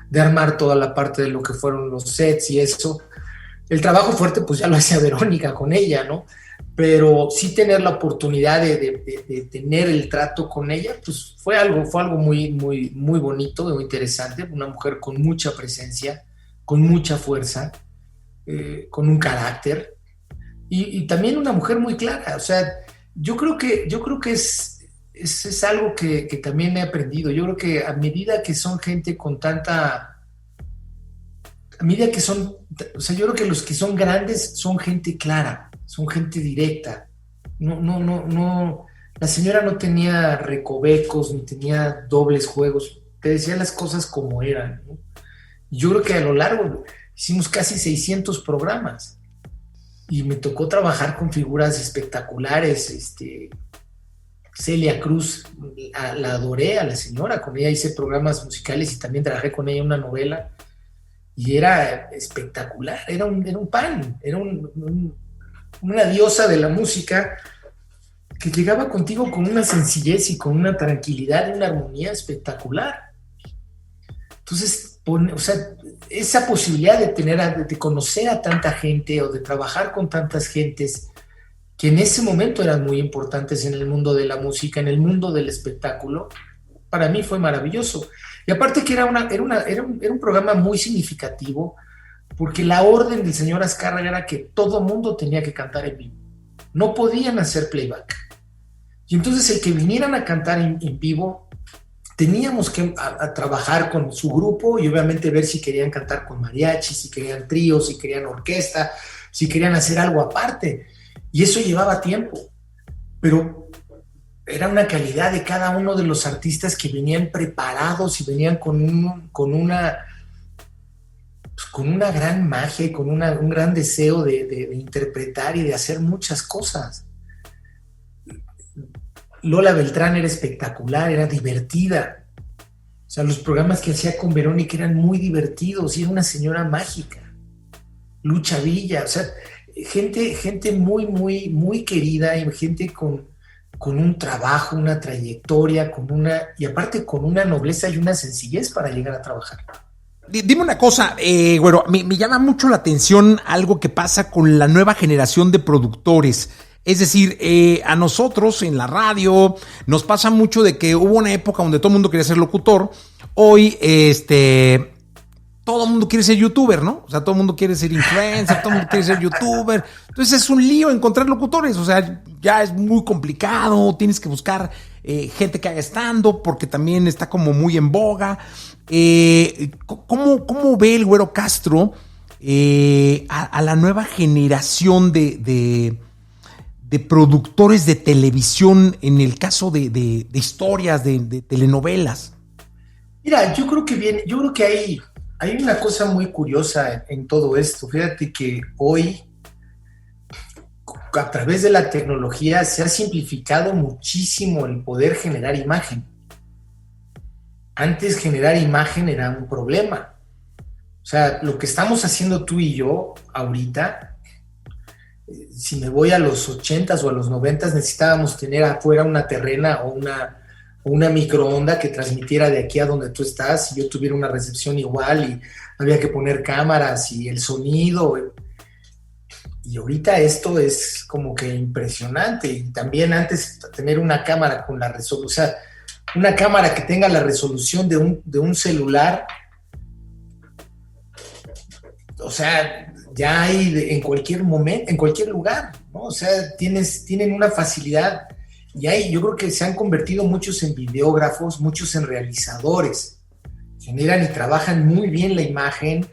S3: de armar toda la parte de lo que fueron los sets y eso. El trabajo fuerte, pues ya lo hacía Verónica con ella, ¿no? Pero sí tener la oportunidad de tener el trato con ella, pues fue algo muy, muy, muy bonito, muy interesante. Una mujer con mucha presencia, con mucha fuerza, con un carácter. Y también una mujer muy clara, o sea, yo creo que es algo que también he aprendido. Yo creo que a medida que son gente o sea, yo creo que los que son grandes son gente clara, son gente directa. No, la señora no tenía recovecos, ni tenía dobles juegos, te decía las cosas como eran, ¿no? Yo creo que a lo largo hicimos casi 600 programas. Y me tocó trabajar con figuras espectaculares. Celia Cruz, la adoré a la señora, con ella hice programas musicales y también trabajé con ella en una novela, y era espectacular, era un pan, era una diosa de la música que llegaba contigo con una sencillez y con una tranquilidad y una armonía espectacular. Entonces, o sea, esa posibilidad de de conocer a tanta gente o de trabajar con tantas gentes que en ese momento eran muy importantes en el mundo de la música, en el mundo del espectáculo, para mí fue maravilloso. Y aparte que era un programa muy significativo, porque la orden del señor Azcárraga era que todo mundo tenía que cantar en vivo. No podían hacer playback. Y entonces el que vinieran a cantar en vivo, teníamos que a trabajar con su grupo y obviamente ver si querían cantar con mariachi, si querían tríos, si querían orquesta, si querían hacer algo aparte. Y eso llevaba tiempo, pero era una calidad de cada uno de los artistas que venían preparados y venían con una gran magia y con un gran deseo de interpretar y de hacer muchas cosas. Lola Beltrán era espectacular, era divertida. O sea, los programas que hacía con Verónica eran muy divertidos y era una señora mágica. Lucha Villa, o sea, gente muy, muy, muy querida y gente con un trabajo, una trayectoria, y aparte con una nobleza y una sencillez para llegar a trabajar.
S2: Dime una cosa, güero, me llama mucho la atención algo que pasa con la nueva generación de productores. Es decir, a nosotros en la radio nos pasa mucho de que hubo una época donde todo el mundo quería ser locutor. Hoy, todo el mundo quiere ser youtuber, ¿no? O sea, todo el mundo quiere ser influencer, todo el mundo quiere ser youtuber. Entonces es un lío encontrar locutores. O sea, ya es muy complicado. Tienes que buscar gente que haga stand-up porque también está como muy en boga. ¿Cómo ve el Güero Castro a la nueva generación de productores de televisión en el caso de historias, de telenovelas?
S3: Mira, yo creo que hay una cosa muy curiosa en todo esto. Fíjate que hoy, a través de la tecnología, se ha simplificado muchísimo el poder generar imagen. Antes generar imagen era un problema. O sea, lo que estamos haciendo tú y yo ahorita, si me voy a los 80s o a los 90s, necesitábamos tener afuera una terrena o una microonda que transmitiera de aquí a donde tú estás y yo tuviera una recepción igual y había que poner cámaras y el sonido. Y ahorita esto es como que impresionante. Y también antes tener una cámara con la resolución, o sea, una cámara que tenga la resolución de un celular, o sea, ya hay en cualquier momento, en cualquier lugar, ¿no? O sea, tienen una facilidad y yo creo que se han convertido muchos en videógrafos, muchos en realizadores. Generan y trabajan muy bien la imagen,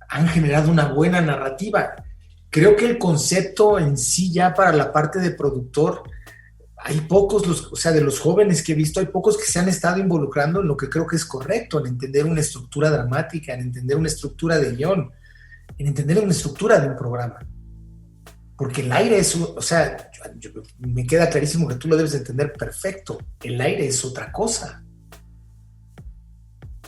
S3: han generado una buena narrativa. Creo que el concepto en sí ya para la parte de productor, hay pocos, o sea, de los jóvenes que he visto, hay pocos que se han estado involucrando en lo que creo que es correcto, en entender una estructura dramática, en entender una estructura de guión, en entender una estructura de un programa. Porque el aire es, o sea, me queda clarísimo que tú lo debes de entender perfecto. El aire es otra cosa.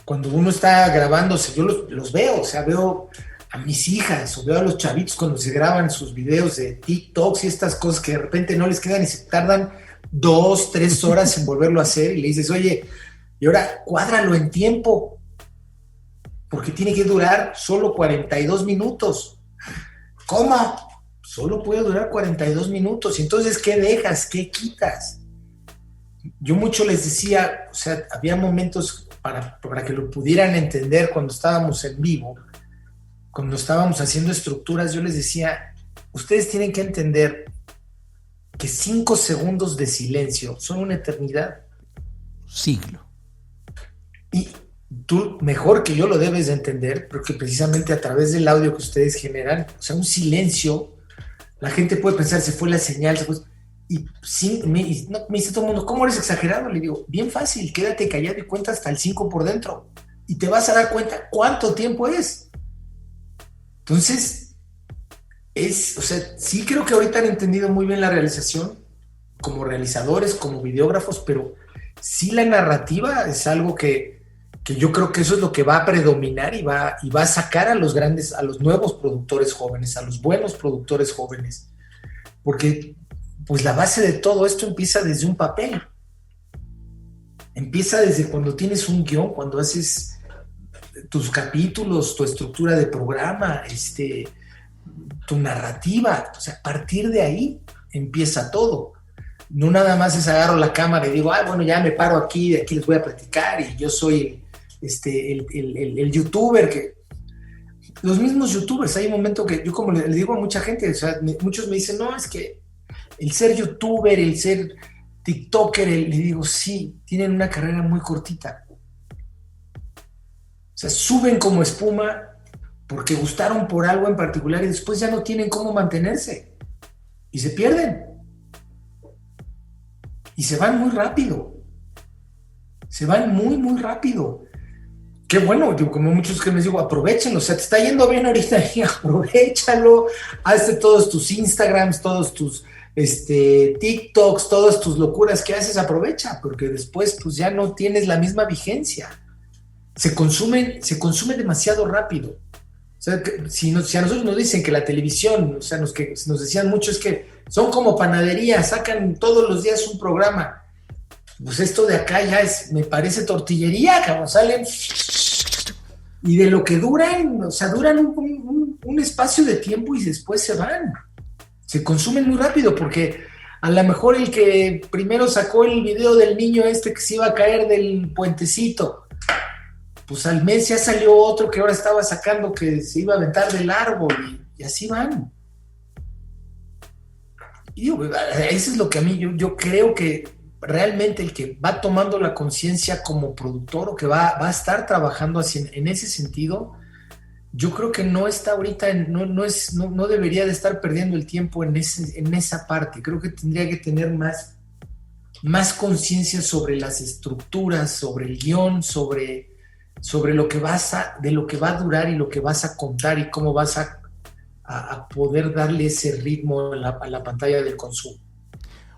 S3: Cuando uno está grabándose, yo los veo, o sea, veo a mis hijas o veo a los chavitos cuando se graban sus videos de TikToks y estas cosas que de repente no les quedan y se tardan 2, 3 horas en volverlo a hacer y le dices, oye, y ahora cuádralo en tiempo, porque tiene que durar solo 42 minutos. ¿Cómo? Solo puede durar 42 minutos. Entonces, ¿qué dejas? ¿Qué quitas? Yo mucho les decía, o sea, había momentos para que lo pudieran entender cuando estábamos en vivo, cuando estábamos haciendo estructuras, yo les decía, ustedes tienen que entender que 5 segundos de silencio son una eternidad.
S2: Siglo.
S3: Y tú mejor que yo lo debes de entender, porque precisamente a través del audio que ustedes generan, o sea, un silencio, la gente puede pensar, se fue la señal, se fue, y sí, me dice todo el mundo, ¿cómo eres exagerado? Le digo, bien fácil, quédate callado y cuenta hasta el 5 por dentro, y te vas a dar cuenta cuánto tiempo es. Entonces, o sea, sí creo que ahorita han entendido muy bien la realización, como realizadores, como videógrafos, pero sí la narrativa es algo que yo creo que eso es lo que va a predominar y va a sacar a los nuevos productores jóvenes, a los buenos productores jóvenes, porque pues la base de todo esto empieza desde un papel, empieza desde cuando tienes un guión, cuando haces tus capítulos, tu estructura de programa, tu narrativa. O sea, a partir de ahí empieza todo. No nada más es agarro la cámara y digo, bueno, ya me paro aquí, de aquí les voy a platicar y yo soy el youtuber que... Los mismos youtubers, hay un momento que yo como le digo a mucha gente, o sea, muchos me dicen, no, es que el ser youtuber, el ser tiktoker, le digo, sí, tienen una carrera muy cortita. O sea, suben como espuma porque gustaron por algo en particular y después ya no tienen cómo mantenerse y se pierden. Y se van muy rápido. Se van muy, muy rápido. Qué bueno, yo, como muchos que les digo, aprovechenlo. O sea, te está yendo bien ahorita, aprovechalo. Hazte todos tus Instagrams, todos tus TikToks, todas tus locuras que haces, aprovecha, porque después pues ya no tienes la misma vigencia. Se consume demasiado rápido. O sea, si a nosotros nos dicen que la televisión, o sea, nos decían mucho es que son como panadería, sacan todos los días un programa. Pues esto de acá ya me parece tortillería, cabrón, salen y de lo que duran, o sea, duran un espacio de tiempo y después se van. Se consumen muy rápido porque a lo mejor el que primero sacó el video del niño que se iba a caer del puentecito, pues al mes ya salió otro que ahora estaba sacando que se iba a aventar del árbol y así van. Y digo, eso es lo que a mí, yo creo que realmente el que va tomando la conciencia como productor o que va a estar trabajando así, en ese sentido, yo creo que no está ahorita, no debería de estar perdiendo el tiempo en esa parte. Creo que tendría que tener más conciencia sobre las estructuras, sobre el guión, sobre lo que de lo que va a durar y lo que vas a contar y cómo vas a poder darle ese ritmo a la pantalla del consumo.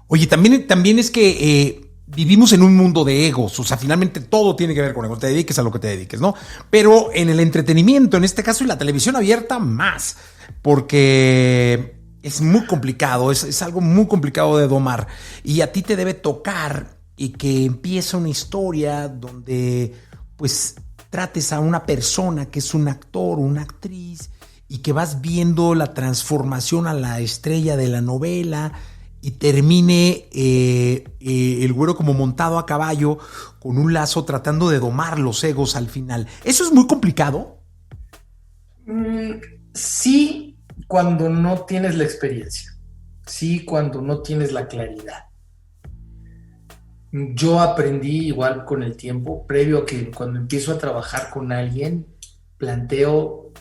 S2: Oye, también es que vivimos en un mundo de egos, o sea, finalmente todo tiene que ver con egos, te dediques a lo que te dediques, ¿no? Pero en el entretenimiento, en este caso, y la televisión abierta, más, porque es muy complicado, es algo muy complicado de domar, y a ti te debe tocar y que empiece una historia donde, pues, trates a una persona que es un actor o una actriz y que vas viendo la transformación a la estrella de la novela y termine el güero como montado a caballo con un lazo tratando de domar los egos al final. ¿Eso es muy complicado?
S3: Sí, cuando no tienes la experiencia. Sí, cuando no tienes la claridad. Yo aprendí igual con el tiempo, previo a que cuando empiezo a trabajar con alguien, planteo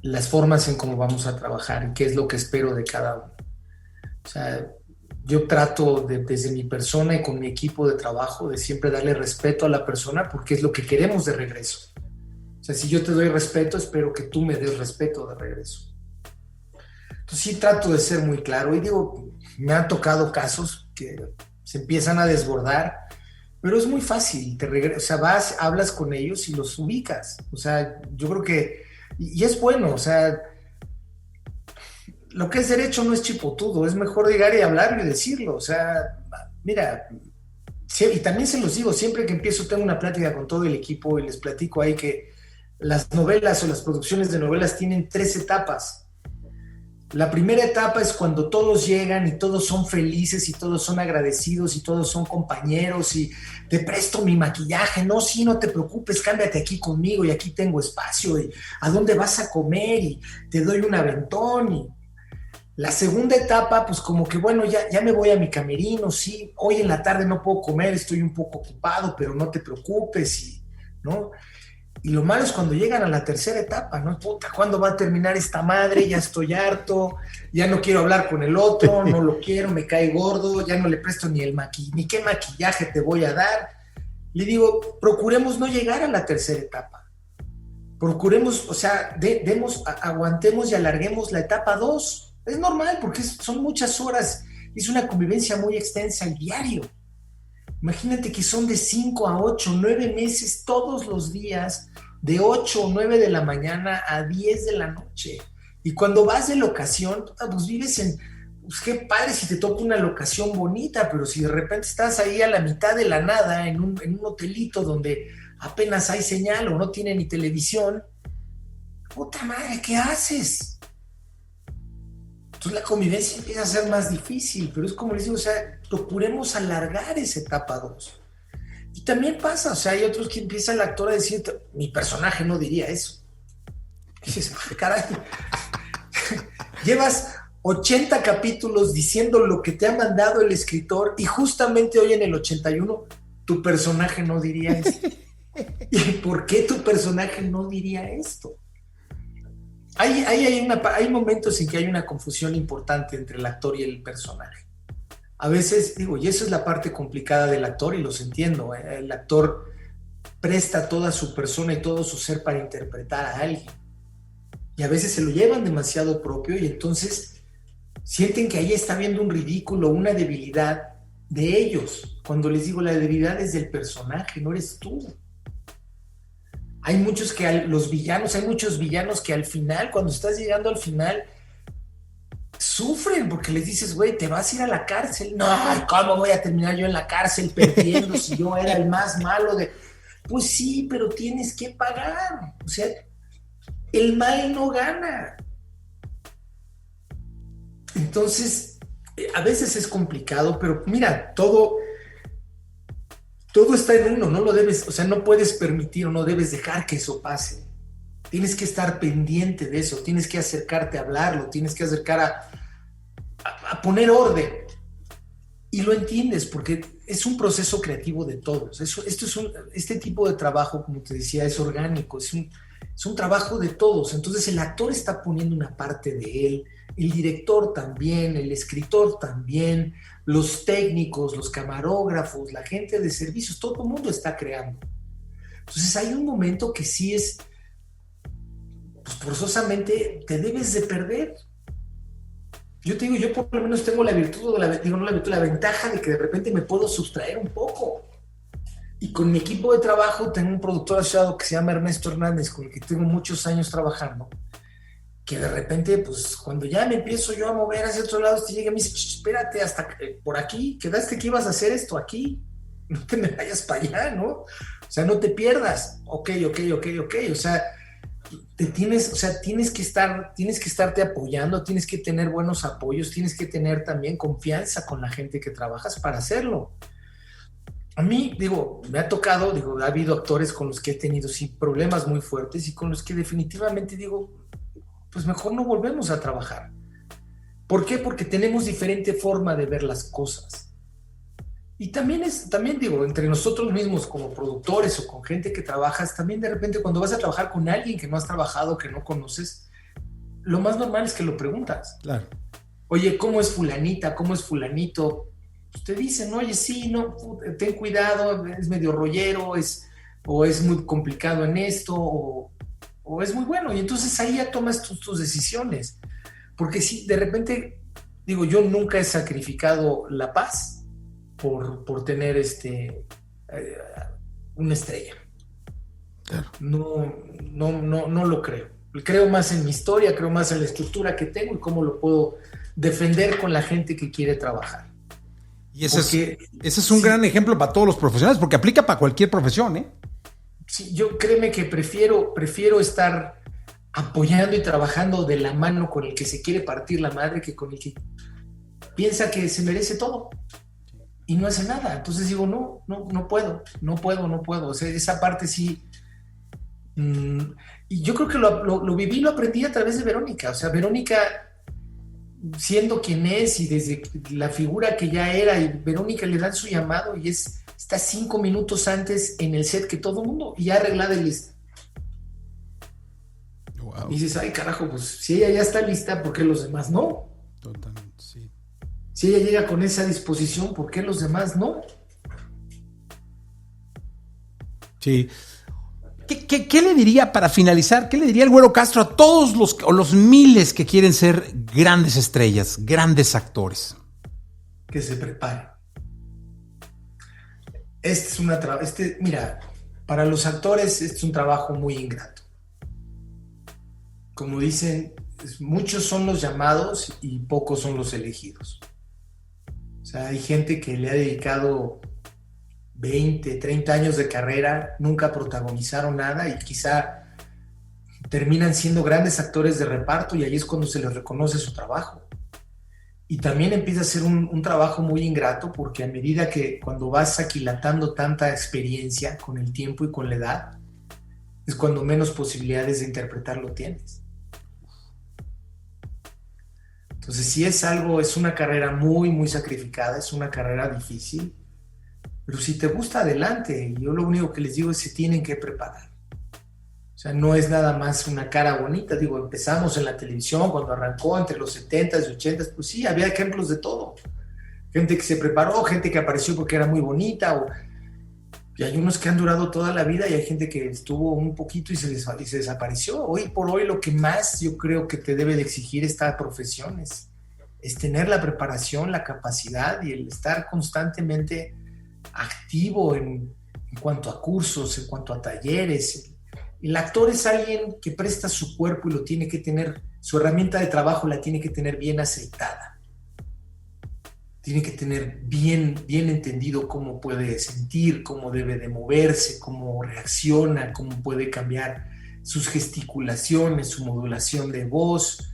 S3: las formas en cómo vamos a trabajar y qué es lo que espero de cada uno. O sea, yo trato desde mi persona y con mi equipo de trabajo de siempre darle respeto a la persona porque es lo que queremos de regreso. O sea, si yo te doy respeto, espero que tú me des respeto de regreso. Entonces sí trato de ser muy claro y digo, me han tocado casos que se empiezan a desbordar, pero es muy fácil, o sea, vas, hablas con ellos y los ubicas. O sea, yo creo que, y es bueno, o sea, lo que es derecho no es chipotudo, es mejor llegar y hablarlo y decirlo. O sea, mira, y también se los digo, siempre que empiezo tengo una plática con todo el equipo y les platico ahí que las novelas o las producciones de novelas tienen 3 etapas. La primera etapa es cuando todos llegan y todos son felices y todos son agradecidos y todos son compañeros y te presto mi maquillaje, no, sí, no te preocupes, cámbiate aquí conmigo y aquí tengo espacio y a dónde vas a comer y te doy un aventón. Y la segunda etapa, pues como que bueno, ya me voy a mi camerino, sí, hoy en la tarde no puedo comer, estoy un poco ocupado, pero no te preocupes, ¿no? Y lo malo es cuando llegan a la tercera etapa, ¿no? Puta, ¿cuándo va a terminar esta madre? Ya estoy harto, ya no quiero hablar con el otro, no lo quiero, me cae gordo, ya no le presto ni qué maquillaje te voy a dar. Le digo, procuremos no llegar a la tercera etapa. Procuremos, o sea, aguantemos y alarguemos la etapa 2. Es normal porque son muchas horas, es una convivencia muy extensa al diario. Imagínate que son de 5 a 8, 9 meses todos los días, de 8 o 9 de la mañana a 10 de la noche. Y cuando vas de locación, pues vives pues qué padre si te toca una locación bonita, pero si de repente estás ahí a la mitad de la nada, en un hotelito donde apenas hay señal o no tiene ni televisión. Puta madre, ¿qué haces? Entonces la convivencia empieza a ser más difícil, pero es como les digo, o sea, procuremos alargar esa etapa 2. Y también pasa, o sea, hay otros que empieza el actor a decir, mi personaje no diría eso. Y dices, caray, llevas 80 capítulos diciendo lo que te ha mandado el escritor y justamente hoy en el 81 tu personaje no diría esto. ¿Y por qué tu personaje no diría esto? Hay momentos en que hay una confusión importante entre el actor y el personaje. A veces, digo, y eso es la parte complicada del actor y los entiendo, el actor presta toda su persona y todo su ser para interpretar a alguien. Y a veces se lo llevan demasiado propio y entonces sienten que ahí está viendo un ridículo, una debilidad de ellos. Cuando les digo, la debilidad es del personaje, no eres tú. Hay muchos villanos que al final, cuando estás llegando al final, sufren porque les dices, güey, te vas a ir a la cárcel. No, ¿cómo voy a terminar yo en la cárcel perdiendo si yo era el más malo de...? Pues sí, pero tienes que pagar. O sea, el mal no gana. Entonces, a veces es complicado, pero mira, todo está en uno, no lo debes, o sea, no puedes permitir o no debes dejar que eso pase. Tienes que estar pendiente de eso, tienes que acercarte a hablarlo, tienes que acercar a poner orden. Y lo entiendes, porque es un proceso creativo de todos. Este tipo de trabajo, como te decía, es orgánico, es un trabajo de todos. Entonces el actor está poniendo una parte de él, el director también, el escritor también, los técnicos, los camarógrafos, la gente de servicios, todo el mundo está creando. Entonces hay un momento que sí es, pues forzosamente te debes de perder. Yo te digo, yo por lo menos tengo la ventaja de que de repente me puedo sustraer un poco. Y con mi equipo de trabajo tengo un productor asociado que se llama Ernesto Hernández, con el que tengo muchos años trabajando, que de repente, pues cuando ya me empiezo yo a mover hacia otro lado, te llega y me dice, espérate, hasta por aquí, quedaste que ibas a hacer esto aquí, no te me vayas para allá, ¿no? O sea, no te pierdas. Ok, o sea, tienes que estarte apoyando, tienes que tener buenos apoyos, tienes que tener también confianza con la gente que trabajas para hacerlo. A mí, me ha tocado, ha habido actores con los que he tenido sí problemas muy fuertes y con los que definitivamente pues mejor no volvemos a trabajar. ¿Por qué? Porque tenemos diferente forma de ver las cosas. Y también entre nosotros mismos como productores o con gente que trabajas, también de repente cuando vas a trabajar con alguien que no has trabajado, que no conoces, lo más normal es que lo preguntas.
S2: Claro.
S3: Oye, ¿cómo es fulanita? ¿Cómo es fulanito? Pues te dicen, oye, sí, no, ten cuidado, es medio rollero, o es muy complicado en esto, o es muy bueno. Y entonces ahí ya tomas tus decisiones. Porque si de repente, yo nunca he sacrificado la paz por tener una estrella.
S2: Claro.
S3: No lo creo. Creo más en mi historia, creo más en la estructura que tengo y cómo lo puedo defender con la gente que quiere trabajar.
S2: Y ese es un gran ejemplo para todos los profesionales, porque aplica para cualquier profesión, ¿eh?
S3: Sí, yo créeme que prefiero estar apoyando y trabajando de la mano con el que se quiere partir la madre que con el que piensa que se merece todo y no hace nada. Entonces digo, no puedo. O sea, esa parte sí. Y yo creo que lo viví y lo aprendí a través de Verónica. O sea, Verónica, siendo quien es y desde la figura que ya era, y Verónica le dan su llamado y está 5 minutos antes en el set que todo el mundo y ya arreglada y lista. Wow. Y dices, ay carajo, pues si ella ya está lista, ¿por qué los demás no?
S2: Totalmente, sí.
S3: Si ella llega con esa disposición, ¿por qué los demás no?
S2: Sí. ¿Qué le diría para finalizar? ¿Qué le diría el Güero Castro a todos los miles que quieren ser grandes estrellas, grandes actores?
S3: Que se preparen. Mira, para los actores este es un trabajo muy ingrato. Como dicen, muchos son los llamados y pocos son los elegidos. O sea, hay gente que le ha dedicado 20, 30 años de carrera, nunca protagonizaron nada y quizá terminan siendo grandes actores de reparto y ahí es cuando se les reconoce su trabajo. Y también empieza a ser un trabajo muy ingrato porque a medida que cuando vas aquilatando tanta experiencia con el tiempo y con la edad, es cuando menos posibilidades de interpretarlo tienes. Entonces sí es una carrera muy, muy sacrificada, es una carrera difícil, pero si te gusta, adelante. Yo lo único que les digo es que se tienen que preparar. O sea, no es nada más una cara bonita. Digo, empezamos en la televisión cuando arrancó entre los 70s y 80s, pues sí, había ejemplos de todo. Gente que se preparó, gente que apareció porque era muy bonita, y hay unos que han durado toda la vida y hay gente que estuvo un poquito y se desapareció. Hoy por hoy lo que más yo creo que te debe de exigir esta profesión es tener la preparación, la capacidad y el estar constantemente activo en cuanto a cursos, en cuanto a talleres. El actor es alguien que presta su cuerpo y lo tiene que tener, su herramienta de trabajo la tiene que tener bien aceitada. Tiene que tener bien entendido cómo puede sentir, cómo debe de moverse, cómo reacciona, cómo puede cambiar sus gesticulaciones, su modulación de voz,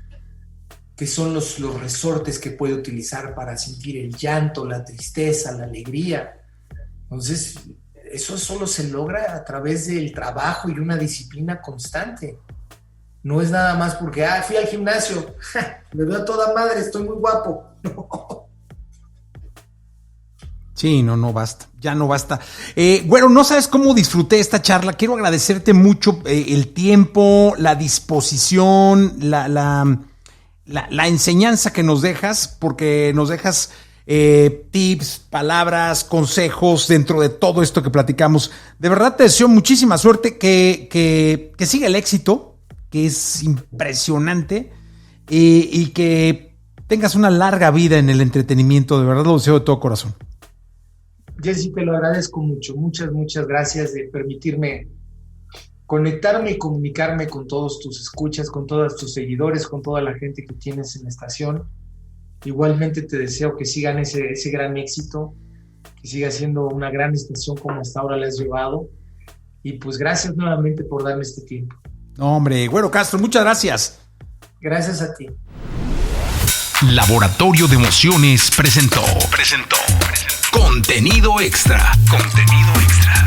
S3: qué son los resortes que puede utilizar para sentir el llanto, la tristeza, la alegría. Entonces, eso solo se logra a través del trabajo y una disciplina constante. No es nada más porque, fui al gimnasio, me veo a toda madre, estoy muy guapo. No.
S2: Sí, no basta, ya no basta. Güero, no sabes cómo disfruté esta charla. Quiero agradecerte mucho el tiempo, la disposición, la enseñanza que nos dejas, porque nos dejas tips, palabras, consejos dentro de todo esto que platicamos. De verdad te deseo muchísima suerte, que siga el éxito, que es impresionante, y que tengas una larga vida en el entretenimiento. De verdad lo deseo de todo corazón.
S3: Jesse, te lo agradezco mucho. Muchas gracias de permitirme conectarme y comunicarme con todos tus escuchas, con todos tus seguidores, con toda la gente que tienes en la estación. Igualmente te deseo que sigan ese gran éxito, que siga siendo una gran estación como hasta ahora la has llevado. Y pues gracias nuevamente por darme este tiempo.
S2: No, hombre, Güero Castro, muchas gracias.
S3: Gracias a ti.
S1: Laboratorio de Emociones presentó Contenido Extra. Contenido Extra.